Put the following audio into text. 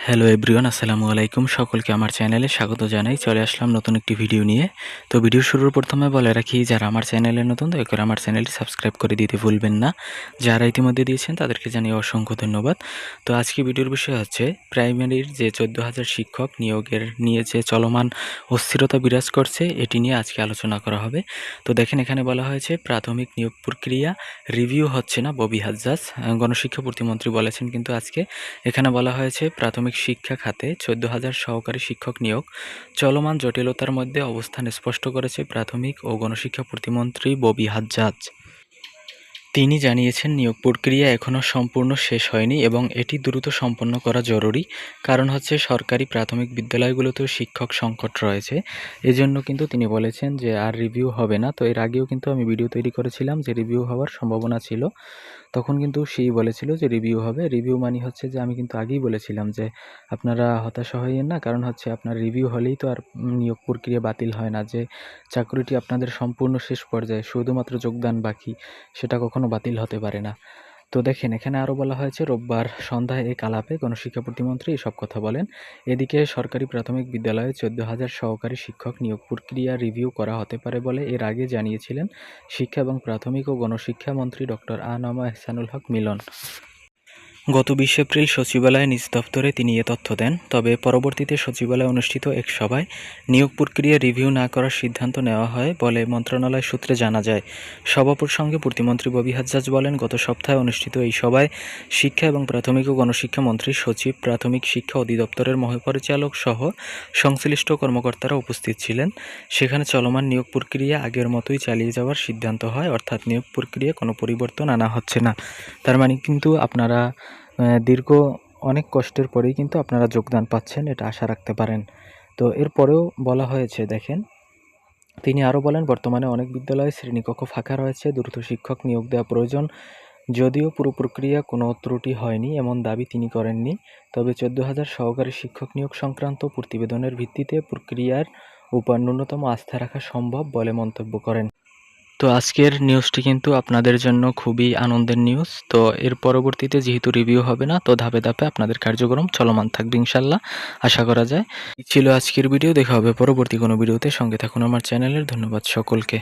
Hello everyone, আসসালামু আলাইকুম। সকলকে আমার চ্যানেলে স্বাগত জানাই। চলে আসলাম নতুন একটি ভিডিও নিয়ে। তো ভিডিও শুরুর প্রথমে বলে রাখি, যারা আমার চ্যানেলে নতুন দয়া করে আমার চ্যানেলটি সাবস্ক্রাইব করে দিতে ভুলবেন না। যারা ইতিমধ্যে দিয়েছেন তাদেরকে জানিয়ে অসংখ্য ধন্যবাদ। তো আজকে ভিডিওর বিষয় হচ্ছে প্রাইমারির যে 14,000 শিক্ষক নিয়োগের নিয়ে যে চলমান অস্থিরতা বিরাজ করছে, এটি নিয়ে আজকে আলোচনা করা হবে। তো দেখেন, এখানে বলা হয়েছে প্রাথমিক নিয়োগ প্রক্রিয়া রিভিউ হচ্ছে না। ববি হাজ্জাজ গণশিক্ষা প্রতিমন্ত্রী বলেছেন, কিন্তু আজকে এখানে বলা হয়েছে প্রাথমিক শিক্ষা খাতে 14,000 সহকারী শিক্ষক নিয়োগ চলমান জটিলতার মধ্যে অবস্থান স্পষ্ট করেছে প্রাথমিক ও গণশিক্ষা প্রতিমন্ত্রী ববি হাজ্জাজ। তিনি জানিয়েছেন, নিয়োগ প্রক্রিয়া এখনও সম্পূর্ণ শেষ হয়নি এবং এটি দ্রুত সম্পন্ন করা জরুরি। কারণ হচ্ছে সরকারি প্রাথমিক বিদ্যালয়গুলোতেও শিক্ষক সংকট রয়েছে। এজন্য কিন্তু তিনি বলেছেন যে আর রিভিউ হবে না। তো এর আগেও কিন্তু আমি ভিডিও তৈরি করেছিলাম যে রিভিউ হওয়ার সম্ভাবনা ছিল। তখন কিন্তু সেই বলেছিল যে রিভিউ হবে। রিভিউ মানে হচ্ছে যে আমি কিন্তু আগেই বলেছিলাম যে আপনারা হতাশা হইয়েন না, কারণ হচ্ছে আপনার রিভিউ হলেই তো আর নিয়োগ প্রক্রিয়া বাতিল হয় না। যে চাকরিটি আপনাদের সম্পূর্ণ শেষ পর্যায়ে, শুধুমাত্র যোগদান বাকি, সেটা কখনো বাতিল হতে পারে না। তো দেখেন, এখানে আরও বলা হয়েছে রোববার সন্ধ্যায় এক আলাপে গণশিক্ষা প্রতিমন্ত্রী এসব কথা বলেন। এদিকে সরকারি প্রাথমিক বিদ্যালয়ে 14,000 সহকারী শিক্ষক নিয়োগ প্রক্রিয়া রিভিউ করা হতে পারে বলে এর আগে জানিয়েছিলেন শিক্ষা এবং প্রাথমিক ও গণশিক্ষা মন্ত্রী ডক্টর আ.ন.মা এহসানুল হক মিলন। গত 20 এপ্রিল সচিবালয়ে নিজ দপ্তরে তিনি এ তথ্য দেন। তবে পরবর্তীতে সচিবালয়ে অনুষ্ঠিত এক সভায় নিয়োগ প্রক্রিয়া রিভিউ না করার সিদ্ধান্ত নেওয়া হয় বলে মন্ত্রণালয় সূত্রে জানা যায়। সভা প্রসঙ্গে প্রতিমন্ত্রী ববি হাজ্জাজ বলেন, গত সপ্তাহে অনুষ্ঠিত এই সভায় শিক্ষা এবং প্রাথমিক ও গণশিক্ষা মন্ত্রী, সচিব, প্রাথমিক শিক্ষা অধিদপ্তরের মহাপরিচালক সহ সংশ্লিষ্ট কর্মকর্তারা উপস্থিত ছিলেন। সেখানে চলমান নিয়োগ প্রক্রিয়া আগের মতোই চালিয়ে যাওয়ার সিদ্ধান্ত হয়, অর্থাৎ নিয়োগ প্রক্রিয়া কোনো পরিবর্তন আনা হচ্ছে না। তার মানে কিন্তু আপনারা দীর্ঘ অনেক কষ্টের পরেই কিন্তু আপনারা যোগদান পাচ্ছেন, এটা আশা রাখতে পারেন। তো এরপরেও বলা হয়েছে, দেখেন, তিনি আরও বলেন, বর্তমানে অনেক বিদ্যালয়ে শ্রেণীকক্ষ ফাঁকা রয়েছে, দ্রুত শিক্ষক নিয়োগ দেওয়া প্রয়োজন। যদিও পুরো প্রক্রিয়া কোনো ত্রুটি হয়নি এমন দাবি তিনি করেননি। তবে 14,000 সহকারী শিক্ষক নিয়োগ সংক্রান্ত প্রতিবেদনের ভিত্তিতে প্রক্রিয়ার উপর ন্যূনতম আস্থা রাখা সম্ভব বলে মন্তব্য করেন। তো আজকের নিউজটি কিন্তু আপনাদের জন্য খুবই আনন্দের নিউজ। তো এর পরবর্তীতে যেহেতু রিভিউ হবে না, তো ধাপে ধাপে আপনাদের কার্যক্রম চলমান থাকবে ইনশাল্লাহ, আশা করা যায়। এই ছিল আজকের ভিডিও। দেখা হবে পরবর্তী কোনো ভিডিওতে। সঙ্গে থাকুন আমার চ্যানেলের। ধন্যবাদ সকলকে।